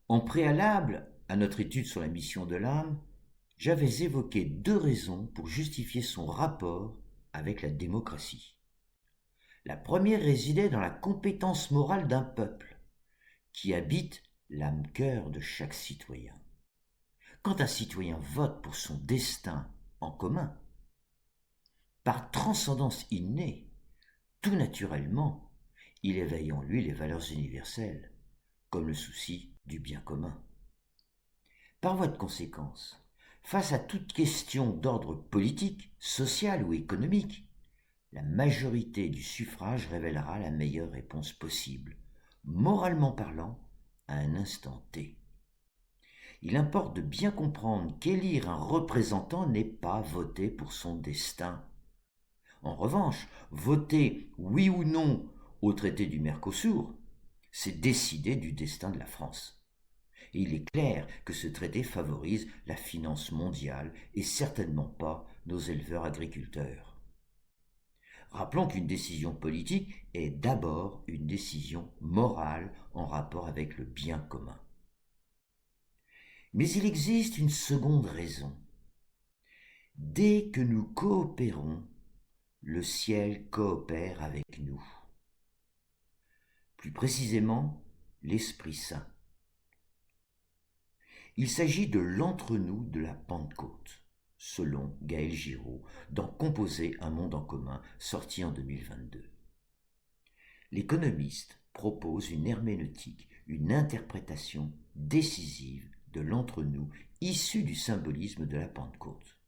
En préalable à notre étude sur la mission de l'âme, j'avais évoqué deux raisons pour justifier son rapport avec la démocratie. La première résidait dans la compétence morale d'un peuple, qui habite l'âme-cœur de chaque citoyen. Quand un citoyen vote pour son destin en commun, par transcendance innée, tout naturellement, il éveille en lui les valeurs universelles, comme le souci du bien commun. Par voie de conséquence, face à toute question d'ordre politique, social ou économique, la majorité du suffrage révélera la meilleure réponse possible, moralement parlant, à un instant T. Il importe de bien comprendre qu'élire un représentant n'est pas voter pour son destin. En revanche, voter oui ou non au traité du Mercosur, c'est décider du destin de la France. Et il est clair que ce traité favorise la finance mondiale et certainement pas nos éleveurs agriculteurs. Rappelons qu'une décision politique est d'abord une décision morale en rapport avec le bien commun. Mais il existe une seconde raison. Dès que nous coopérons, le ciel coopère avec nous. Plus précisément, l'Esprit Saint. Il s'agit de l'entre-nous de la Pentecôte, selon Gaël Giraud, dans Composer un monde en commun, sorti en 2022. L'économiste propose une herméneutique, une interprétation décisive de l'entre-nous issu du symbolisme de la Pentecôte.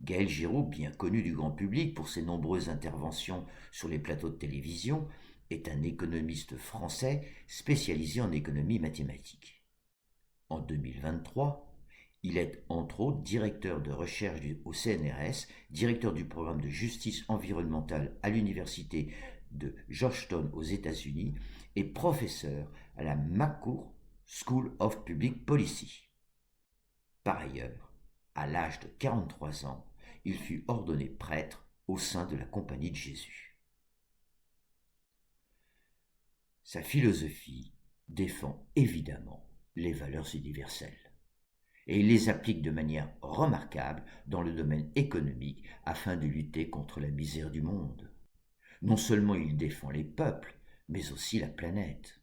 Gaël Giraud, bien connu du grand public pour ses nombreuses interventions sur les plateaux de télévision, est un économiste français spécialisé en économie mathématique. En 2023, il est entre autres directeur de recherche au CNRS, directeur du programme de justice environnementale à l'université de Georgetown aux États-Unis et professeur à la McCourt School of Public Policy. Par ailleurs, à l'âge de 43 ans, il fut ordonné prêtre au sein de la Compagnie de Jésus. Sa philosophie défend évidemment les valeurs universelles et il les applique de manière remarquable dans le domaine économique afin de lutter contre la misère du monde. Non seulement il défend les peuples, mais aussi la planète.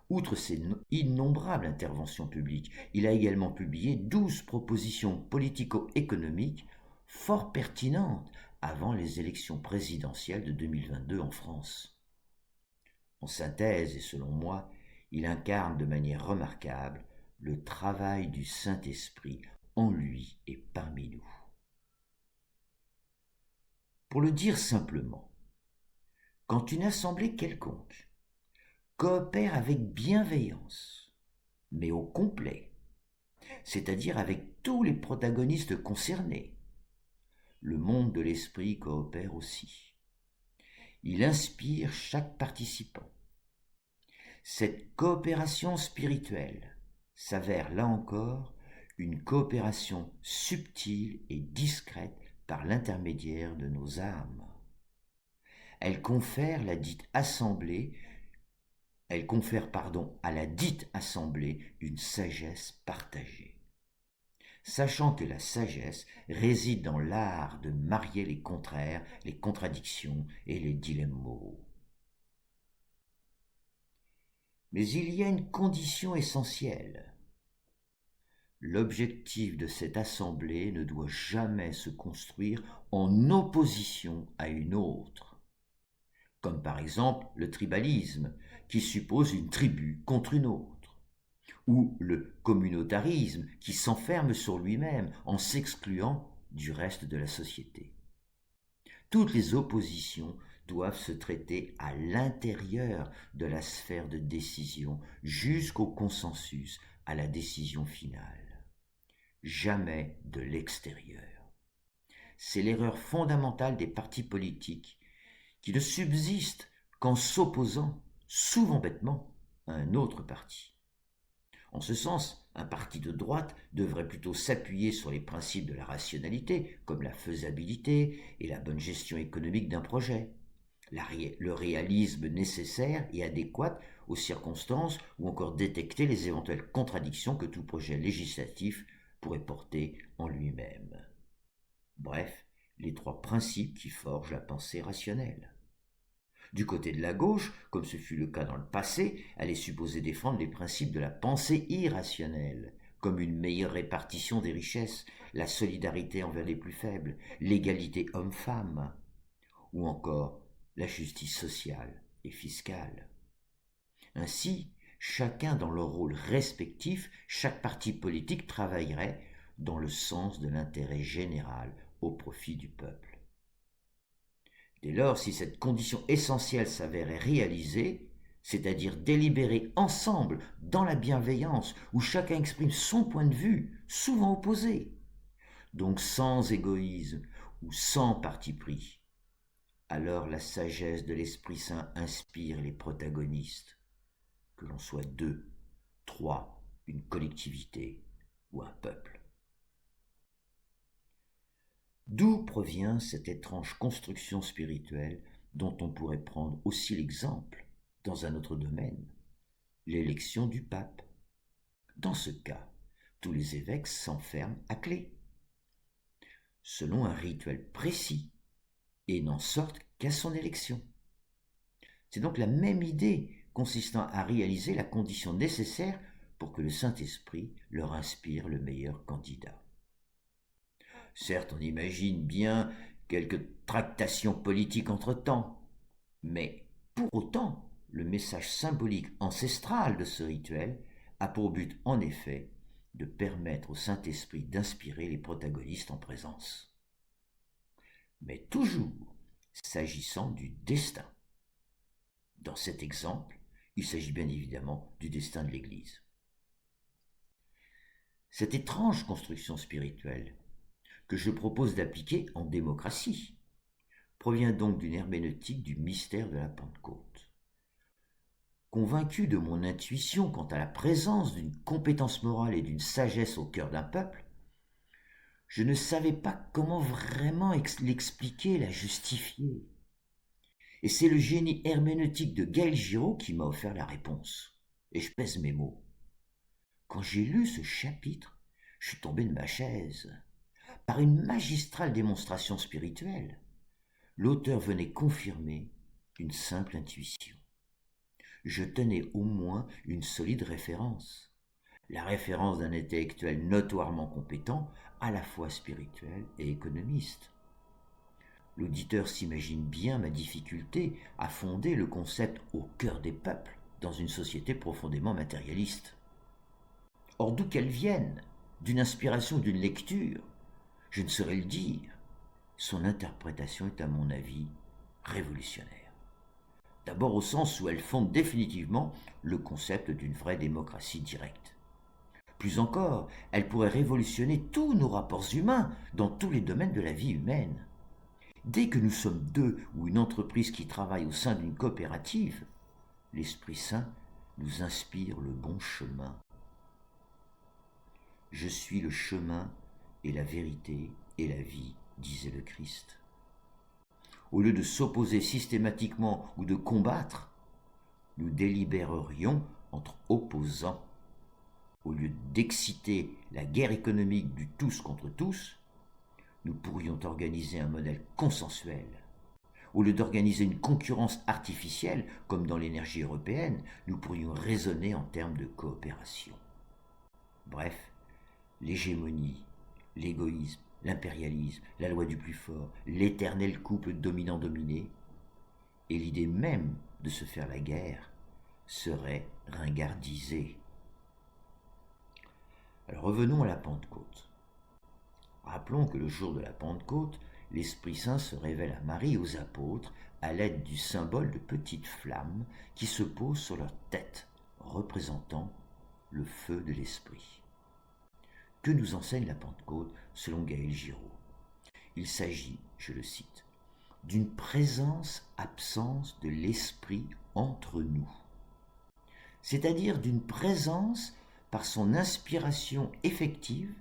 Outre ses innombrables interventions publiques, il a également publié 12 propositions politico-économiques fort pertinentes avant les élections présidentielles de 2022 en France. En synthèse, et selon moi, il incarne de manière remarquable le travail du Saint-Esprit en lui et parmi nous. Pour le dire simplement, quand une assemblée quelconque coopère avec bienveillance, mais au complet, c'est-à-dire avec tous les protagonistes concernés, le monde de l'esprit coopère aussi. Il inspire chaque participant. Cette coopération spirituelle s'avère là encore une coopération subtile et discrète par l'intermédiaire de nos âmes. Elle confère à la dite assemblée une sagesse partagée. Sachant que la sagesse réside dans l'art de marier les contraires, les contradictions et les dilemmes moraux. Mais il y a une condition essentielle. L'objectif de cette assemblée ne doit jamais se construire en opposition à une autre, comme par exemple le tribalisme, qui suppose une tribu contre une autre, ou le communautarisme, qui s'enferme sur lui-même en s'excluant du reste de la société. Toutes les oppositions doivent se traiter à l'intérieur de la sphère de décision jusqu'au consensus, à la décision finale. Jamais de l'extérieur. C'est l'erreur fondamentale des partis politiques qui ne subsistent qu'en s'opposant, souvent bêtement, à un autre parti. En ce sens, un parti de droite devrait plutôt s'appuyer sur les principes de la rationalité, comme la faisabilité et la bonne gestion économique d'un projet, le réalisme nécessaire et adéquat aux circonstances ou encore détecter les éventuelles contradictions que tout projet législatif pourrait porter en lui-même. Bref, les trois principes qui forgent la pensée rationnelle. Du côté de la gauche, comme ce fut le cas dans le passé, elle est supposée défendre les principes de la pensée irrationnelle, comme une meilleure répartition des richesses, la solidarité envers les plus faibles, l'égalité homme-femme, ou encore la justice sociale et fiscale. Ainsi, chacun dans leur rôle respectif, chaque parti politique travaillerait dans le sens de l'intérêt général au profit du peuple. Dès lors, si cette condition essentielle s'avérait réalisée, c'est-à-dire délibérer ensemble dans la bienveillance où chacun exprime son point de vue, souvent opposé, donc sans égoïsme ou sans parti pris, alors la sagesse de l'Esprit Saint inspire les protagonistes, que l'on soit 2, 3, une collectivité ou un peuple. D'où provient cette étrange construction spirituelle dont on pourrait prendre aussi l'exemple dans un autre domaine, l'élection du pape? Dans ce cas, tous les évêques s'enferment à clé, selon un rituel précis, et n'en sortent qu'à son élection. C'est donc la même idée consistant à réaliser la condition nécessaire pour que le Saint-Esprit leur inspire le meilleur candidat. Certes, on imagine bien quelques tractations politiques entre-temps, mais pour autant, le message symbolique ancestral de ce rituel a pour but, en effet, de permettre au Saint-Esprit d'inspirer les protagonistes en présence. Mais toujours s'agissant du destin. Dans cet exemple, il s'agit bien évidemment du destin de l'Église. Cette étrange construction spirituelle que je propose d'appliquer en démocratie provient donc d'une herméneutique du mystère de la Pentecôte. Convaincu de mon intuition quant à la présence d'une compétence morale et d'une sagesse au cœur d'un peuple, je ne savais pas comment vraiment l'expliquer, la justifier. Et c'est le génie herméneutique de Gaël Giraud qui m'a offert la réponse. Et je pèse mes mots. Quand j'ai lu ce chapitre, je suis tombé de ma chaise. Par une magistrale démonstration spirituelle, l'auteur venait confirmer une simple intuition. Je tenais au moins une solide référence, la référence d'un intellectuel notoirement compétent, à la fois spirituel et économiste. L'auditeur s'imagine bien ma difficulté à fonder le concept au cœur des peuples dans une société profondément matérialiste. Or, d'où qu'elle vienne, d'une inspiration ou d'une lecture, je ne saurais le dire, son interprétation est à mon avis révolutionnaire. D'abord au sens où elle fonde définitivement le concept d'une vraie démocratie directe. Plus encore, elle pourrait révolutionner tous nos rapports humains dans tous les domaines de la vie humaine. Dès que nous sommes 2 ou une entreprise qui travaille au sein d'une coopérative, l'Esprit Saint nous inspire le bon chemin. Je suis le chemin et la vérité et la vie, disait le Christ. Au lieu de s'opposer systématiquement ou de combattre, nous délibérerions entre opposants. Au lieu d'exciter la guerre économique du tous contre tous, nous pourrions organiser un modèle consensuel. Au lieu d'organiser une concurrence artificielle, comme dans l'énergie européenne, nous pourrions raisonner en termes de coopération. Bref, l'hégémonie, l'égoïsme, l'impérialisme, la loi du plus fort, l'éternel couple dominant-dominé, et l'idée même de se faire la guerre serait ringardisée. Alors revenons à la Pentecôte. Rappelons que le jour de la Pentecôte, l'Esprit Saint se révèle à Marie et aux apôtres à l'aide du symbole de petites flammes qui se posent sur leur tête, représentant le feu de l'Esprit. Que nous enseigne la Pentecôte selon Gaël Giraud? Il s'agit, je le cite, d'une présence-absence de l'Esprit entre nous, c'est-à-dire d'une présence par son inspiration effective,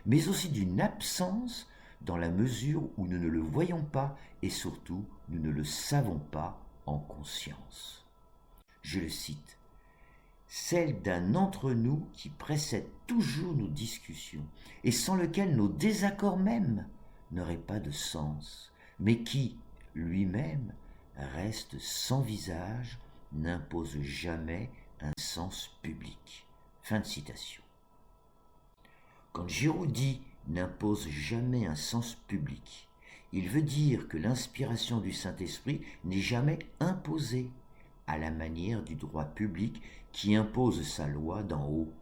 mais aussi d'une absence dans la mesure où nous ne le voyons pas et surtout nous ne le savons pas en conscience. Je le cite. Celle d'un entre nous qui précède toujours nos discussions et sans lequel nos désaccords même n'auraient pas de sens, mais qui, lui-même, reste sans visage, n'impose jamais un sens public. Fin de citation. Quand Giraud dit « n'impose jamais un sens public », il veut dire que l'inspiration du Saint-Esprit n'est jamais imposée, à la manière du droit public qui impose sa loi d'en haut.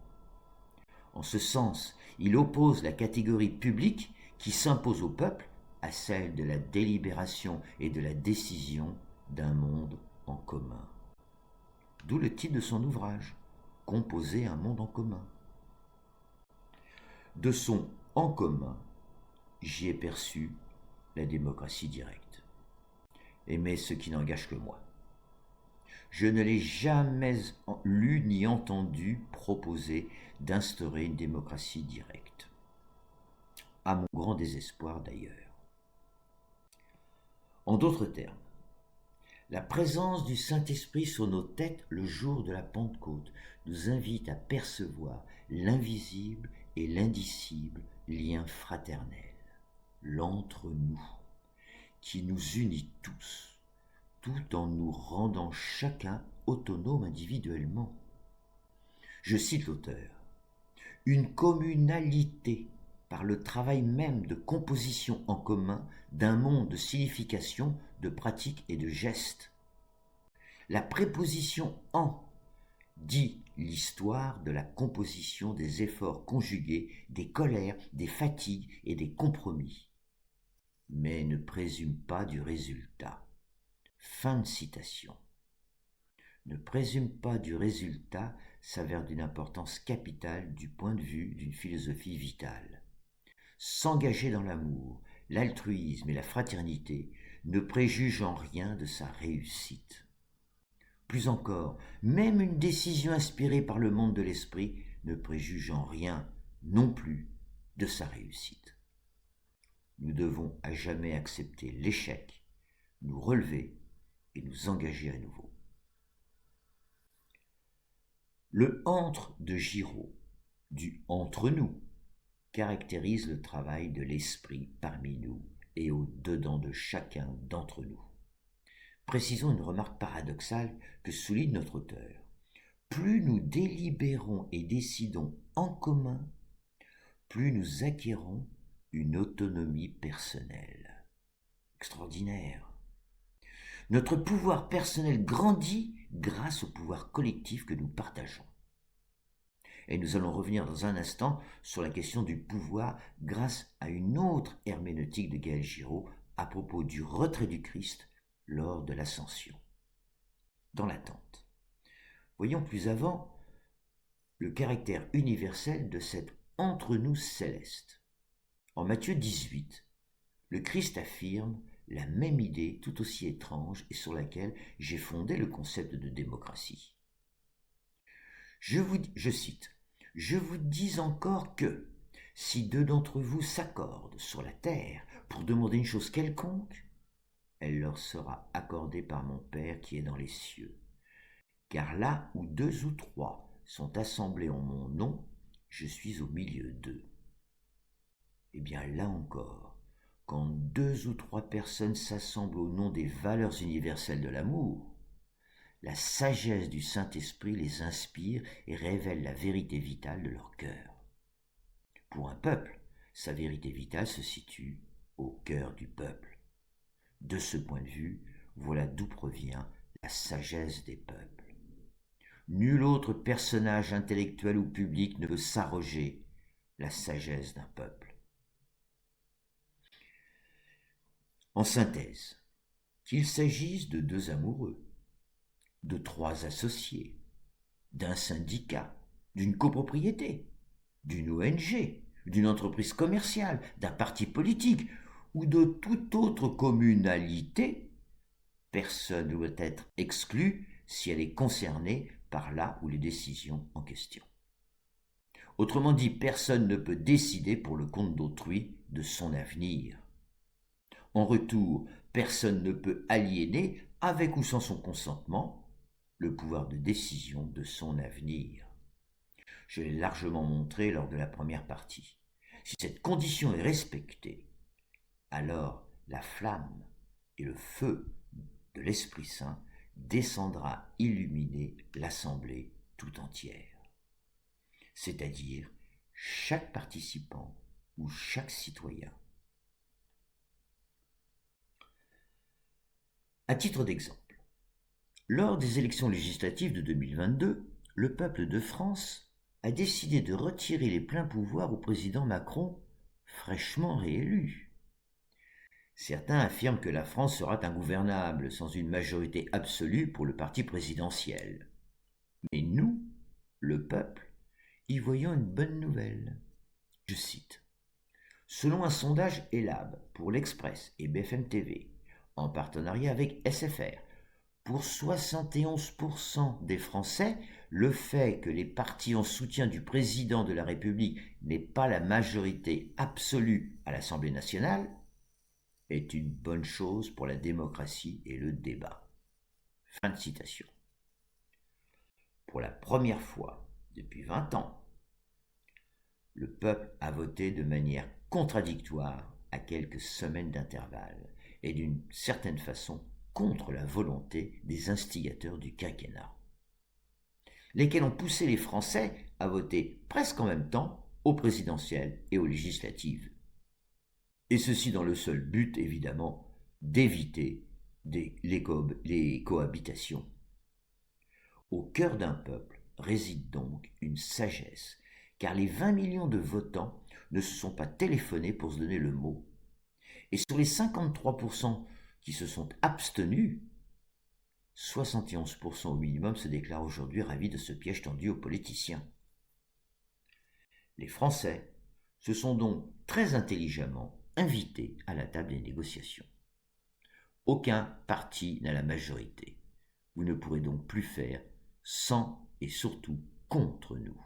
En ce sens, il oppose la catégorie publique qui s'impose au peuple à celle de la délibération et de la décision d'un monde en commun. D'où le titre de son ouvrage, Composer un monde en commun. De son en commun, j'y ai perçu la démocratie directe. Mais ce qui n'engage que moi. Je ne l'ai jamais lu ni entendu proposer d'instaurer une démocratie directe. À mon grand désespoir d'ailleurs. En d'autres termes, la présence du Saint-Esprit sur nos têtes le jour de la Pentecôte nous invite à percevoir l'invisible et l'indicible lien fraternel, l'entre-nous, qui nous unit tous, tout en nous rendant chacun autonome individuellement. Je cite l'auteur. Une communalité par le travail même de composition en commun d'un monde de signification, de pratiques et de gestes. La préposition « en » dit l'histoire de la composition des efforts conjugués, des colères, des fatigues et des compromis, mais ne présume pas du résultat. Fin de citation. Ne présume pas du résultat s'avère d'une importance capitale du point de vue d'une philosophie vitale. S'engager dans l'amour, l'altruisme et la fraternité ne préjuge en rien de sa réussite. Plus encore, même une décision inspirée par le monde de l'esprit ne préjuge en rien non plus de sa réussite. Nous devons à jamais accepter l'échec, nous relever et nous engager à nouveau. Le entre de Giraud, du entre nous, caractérise le travail de l'esprit parmi nous et au-dedans de chacun d'entre nous. Précisons une remarque paradoxale que souligne notre auteur. Plus nous délibérons et décidons en commun, plus nous acquérons une autonomie personnelle. Extraordinaire. Notre pouvoir personnel grandit grâce au pouvoir collectif que nous partageons. Et nous allons revenir dans un instant sur la question du pouvoir grâce à une autre herméneutique de Gaël Giraud à propos du retrait du Christ lors de l'ascension. Dans l'attente. Voyons plus avant le caractère universel de cet entre-nous céleste. En Matthieu 18, le Christ affirme la même idée tout aussi étrange et sur laquelle j'ai fondé le concept de démocratie. Je cite, « Je vous dis encore que, si deux d'entre vous s'accordent sur la terre pour demander une chose quelconque, elle leur sera accordée par mon Père qui est dans les cieux. Car là où deux ou trois sont assemblés en mon nom, je suis au milieu d'eux. » Eh bien là encore, quand deux ou trois personnes s'assemblent au nom des valeurs universelles de l'amour, la sagesse du Saint-Esprit les inspire et révèle la vérité vitale de leur cœur. Pour un peuple, sa vérité vitale se situe au cœur du peuple. De ce point de vue, voilà d'où provient la sagesse des peuples. Nul autre personnage intellectuel ou public ne peut s'arroger la sagesse d'un peuple. En synthèse, qu'il s'agisse de deux amoureux, de trois associés, d'un syndicat, d'une copropriété, d'une ONG, d'une entreprise commerciale, d'un parti politique ou de toute autre communalité, personne ne doit être exclu si elle est concernée par la ou les décisions en question. Autrement dit, personne ne peut décider pour le compte d'autrui de son avenir. En retour, personne ne peut aliéner, avec ou sans son consentement, le pouvoir de décision de son avenir. Je l'ai largement montré lors de la première partie. Si cette condition est respectée, alors la flamme et le feu de l'Esprit Saint descendra illuminer l'Assemblée tout entière, c'est-à-dire chaque participant ou chaque citoyen. À titre d'exemple, lors des élections législatives de 2022, le peuple de France a décidé de retirer les pleins pouvoirs au président Macron, fraîchement réélu. Certains affirment que la France sera ingouvernable sans une majorité absolue pour le parti présidentiel. Mais nous, le peuple, y voyons une bonne nouvelle. Je cite. Selon un sondage ELAB pour l'Express et BFM TV, en partenariat avec SFR, pour 71% des Français, le fait que les partis en soutien du président de la République n'aient pas la majorité absolue à l'Assemblée nationale est une bonne chose pour la démocratie et le débat. Fin de citation. Pour la première fois depuis 20 ans, le peuple a voté de manière contradictoire à quelques semaines d'intervalle et d'une certaine façon contre la volonté des instigateurs du quinquennat, lesquels ont poussé les Français à voter presque en même temps aux présidentielles et aux législatives. Et ceci dans le seul but, évidemment, d'éviter les cohabitations. Au cœur d'un peuple réside donc une sagesse, car les 20 millions de votants ne se sont pas téléphonés pour se donner le mot. Et sur les 53% qui se sont abstenus, 71% au minimum se déclarent aujourd'hui ravis de ce piège tendu aux politiciens. Les Français se sont donc très intelligemment invités à la table des négociations. Aucun parti n'a la majorité. Vous ne pourrez donc plus faire sans et surtout contre nous.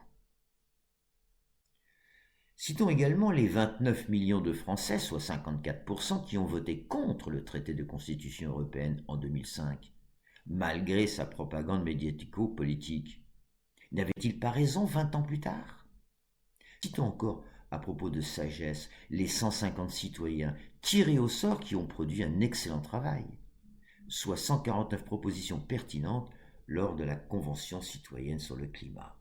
Citons également les 29 millions de Français, soit 54%, qui ont voté contre le traité de constitution européenne en 2005, malgré sa propagande médiatico-politique. N'avait-il pas raison 20 ans plus tard? Citons encore, à propos de sagesse, les 150 citoyens tirés au sort qui ont produit un excellent travail, soit 149 propositions pertinentes lors de la Convention citoyenne sur le climat.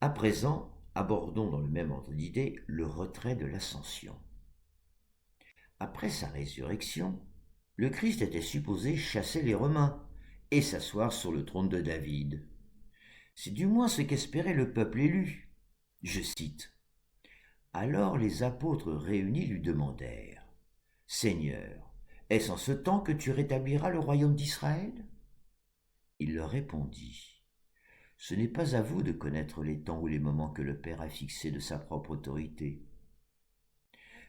À présent, abordons dans le même ordre d'idée le retrait de l'ascension. Après sa résurrection, le Christ était supposé chasser les Romains et s'asseoir sur le trône de David. C'est du moins ce qu'espérait le peuple élu. Je cite. Alors les apôtres réunis lui demandèrent : Seigneur, est-ce en ce temps que tu rétabliras le royaume d'Israël ? Il leur répondit : Ce n'est pas à vous de connaître les temps ou les moments que le Père a fixés de sa propre autorité.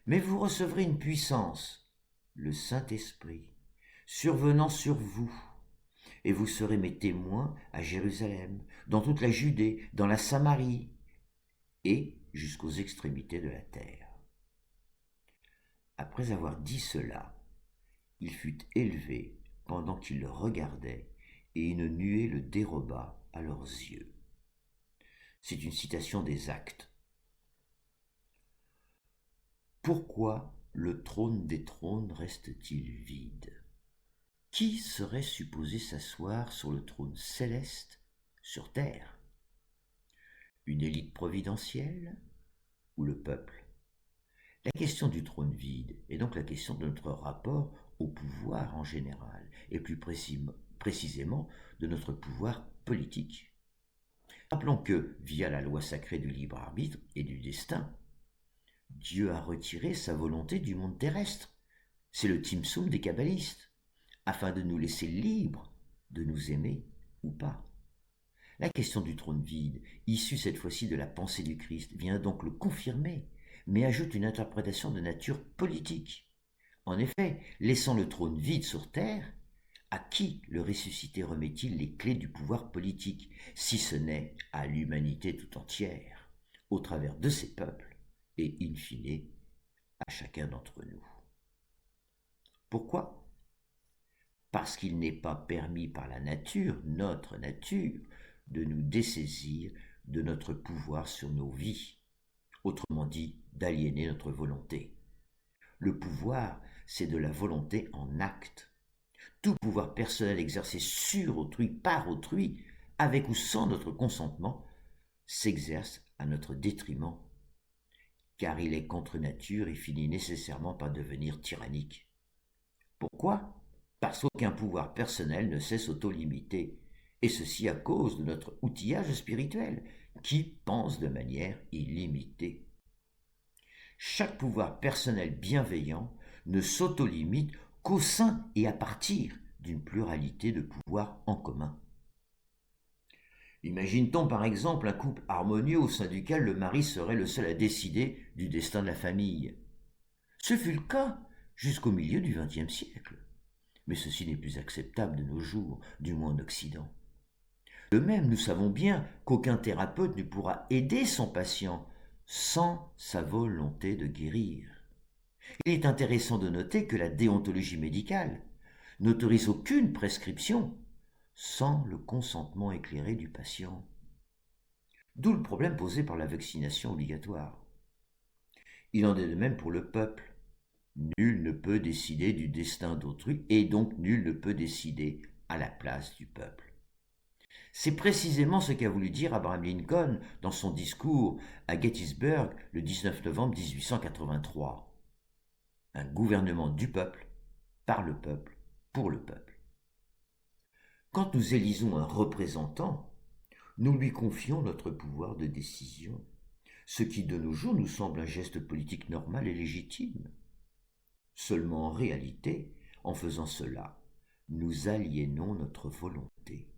Mais vous recevrez une puissance, le Saint-Esprit, survenant sur vous, et vous serez mes témoins à Jérusalem, dans toute la Judée, dans la Samarie, et jusqu'aux extrémités de la terre. Après avoir dit cela, il fut élevé pendant qu'ils le regardaient, et une nuée le déroba à leurs yeux. C'est une citation des Actes. Pourquoi le trône des trônes reste-t-il vide ? Qui serait supposé s'asseoir sur le trône céleste sur terre ? Une élite providentielle ou le peuple ? La question du trône vide est donc la question de notre rapport au pouvoir en général, et plus précisément de notre pouvoir politique. Rappelons que, via la loi sacrée du libre arbitre et du destin, Dieu a retiré sa volonté du monde terrestre. C'est le Timsum des kabbalistes, afin de nous laisser libres de nous aimer ou pas. La question du trône vide, issue cette fois-ci de la pensée du Christ, vient donc le confirmer, mais ajoute une interprétation de nature politique. En effet, laissant le trône vide sur terre, à qui le ressuscité remet-il les clés du pouvoir politique, si ce n'est à l'humanité tout entière, au travers de ses peuples et, in fine, à chacun d'entre nous. Pourquoi ? Parce qu'il n'est pas permis par la nature, notre nature, de nous dessaisir de notre pouvoir sur nos vies, autrement dit, d'aliéner notre volonté. Le pouvoir, c'est de la volonté en acte. Tout pouvoir personnel exercé sur autrui, par autrui, avec ou sans notre consentement, s'exerce à notre détriment, car il est contre nature et finit nécessairement par devenir tyrannique. Pourquoi ? Parce qu'aucun pouvoir personnel ne sait s'auto-limiter, et ceci à cause de notre outillage spirituel, qui pense de manière illimitée. Chaque pouvoir personnel bienveillant ne s'auto-limite qu'au sein et à partir d'une pluralité de pouvoirs en commun. Imagine-t-on par exemple un couple harmonieux au sein duquel le mari serait le seul à décider du destin de la famille. Ce fut le cas jusqu'au milieu du XXe siècle. Mais ceci n'est plus acceptable de nos jours, du moins en Occident. De même, nous savons bien qu'aucun thérapeute ne pourra aider son patient sans sa volonté de guérir. Il est intéressant de noter que la déontologie médicale n'autorise aucune prescription sans le consentement éclairé du patient. D'où le problème posé par la vaccination obligatoire. Il en est de même pour le peuple. Nul ne peut décider du destin d'autrui et donc nul ne peut décider à la place du peuple. C'est précisément ce qu'a voulu dire Abraham Lincoln dans son discours à Gettysburg le 19 novembre 1883. Un gouvernement du peuple, par le peuple, pour le peuple. Quand nous élisons un représentant, nous lui confions notre pouvoir de décision, ce qui de nos jours nous semble un geste politique normal et légitime. Seulement en réalité, en faisant cela, nous aliénons notre volonté.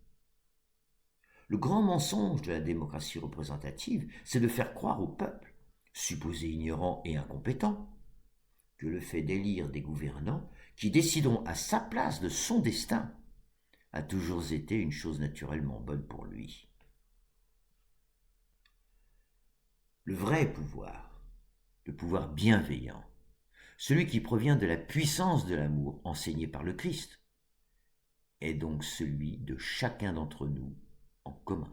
Le grand mensonge de la démocratie représentative, c'est de faire croire au peuple, supposé ignorant et incompétent, que le fait d'élire des gouvernants qui décideront à sa place de son destin a toujours été une chose naturellement bonne pour lui. Le vrai pouvoir, le pouvoir bienveillant, celui qui provient de la puissance de l'amour enseigné par le Christ, est donc celui de chacun d'entre nous en commun.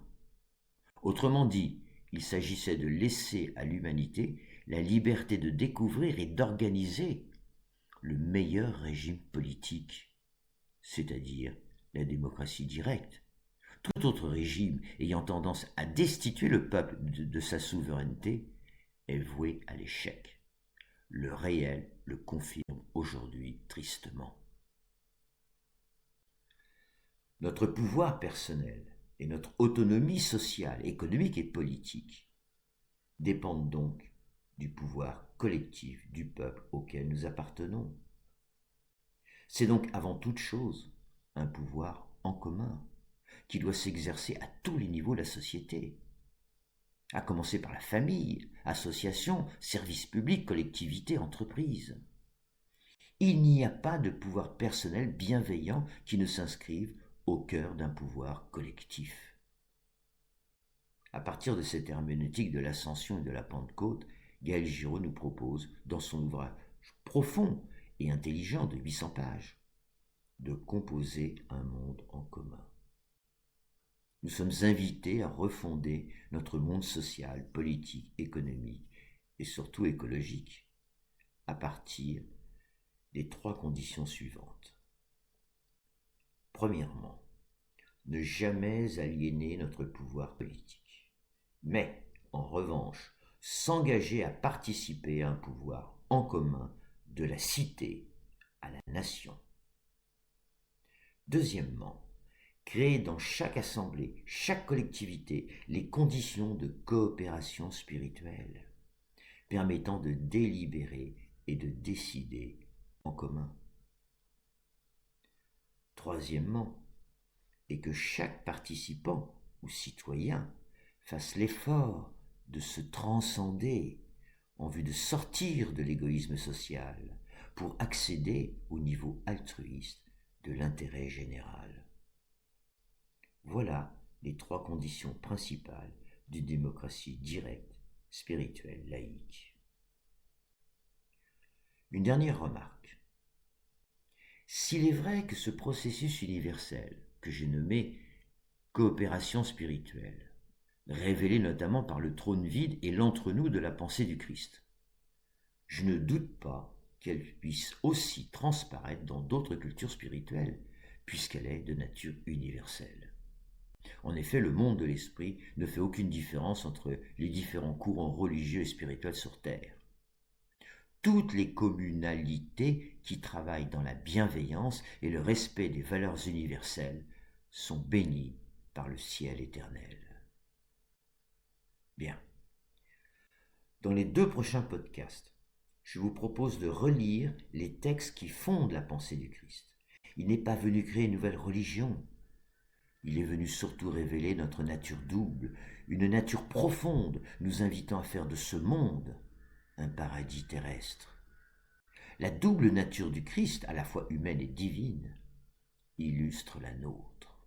Autrement dit, il s'agissait de laisser à l'humanité la liberté de découvrir et d'organiser le meilleur régime politique, c'est-à-dire la démocratie directe. Tout autre régime ayant tendance à destituer le peuple de sa souveraineté est voué à l'échec. Le réel le confirme aujourd'hui tristement. Notre pouvoir personnel et notre autonomie sociale, économique et politique dépendent donc du pouvoir collectif du peuple auquel nous appartenons. C'est donc avant toute chose un pouvoir en commun qui doit s'exercer à tous les niveaux de la société, à commencer par la famille, associations, services publics, collectivités, entreprises. Il n'y a pas de pouvoir personnel bienveillant qui ne s'inscrive au cœur d'un pouvoir collectif. À partir de cette herméneutique de l'ascension et de la Pentecôte, Gaël Giraud nous propose, dans son ouvrage profond et intelligent de 800 pages, de composer un monde en commun. Nous sommes invités à refonder notre monde social, politique, économique et surtout écologique à partir des 3 conditions suivantes. Premièrement, ne jamais aliéner notre pouvoir politique, mais en revanche s'engager à participer à un pouvoir en commun de la cité à la nation. Deuxièmement, créer dans chaque assemblée, chaque collectivité, les conditions de coopération spirituelle, permettant de délibérer et de décider en commun. Troisièmement, et que chaque participant ou citoyen fasse l'effort de se transcender en vue de sortir de l'égoïsme social pour accéder au niveau altruiste de l'intérêt général. Voilà les 3 conditions principales d'une démocratie directe, spirituelle, laïque. Une dernière remarque. S'il est vrai que ce processus universel, que j'ai nommé coopération spirituelle, révélé notamment par le trône vide et l'entre-nous de la pensée du Christ, je ne doute pas qu'elle puisse aussi transparaître dans d'autres cultures spirituelles, puisqu'elle est de nature universelle. En effet, le monde de l'esprit ne fait aucune différence entre les différents courants religieux et spirituels sur Terre. Toutes les communalités qui travaillent dans la bienveillance et le respect des valeurs universelles sont bénies par le ciel éternel. Bien. Dans les 2 prochains podcasts, je vous propose de relire les textes qui fondent la pensée du Christ. Il n'est pas venu créer une nouvelle religion. Il est venu surtout révéler notre nature double, une nature profonde, nous invitant à faire de ce monde un paradis terrestre. La double nature du Christ, à la fois humaine et divine, illustre la nôtre.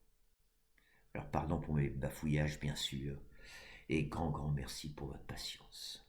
Alors pardon pour mes bafouillages, bien sûr, et grand merci pour votre patience.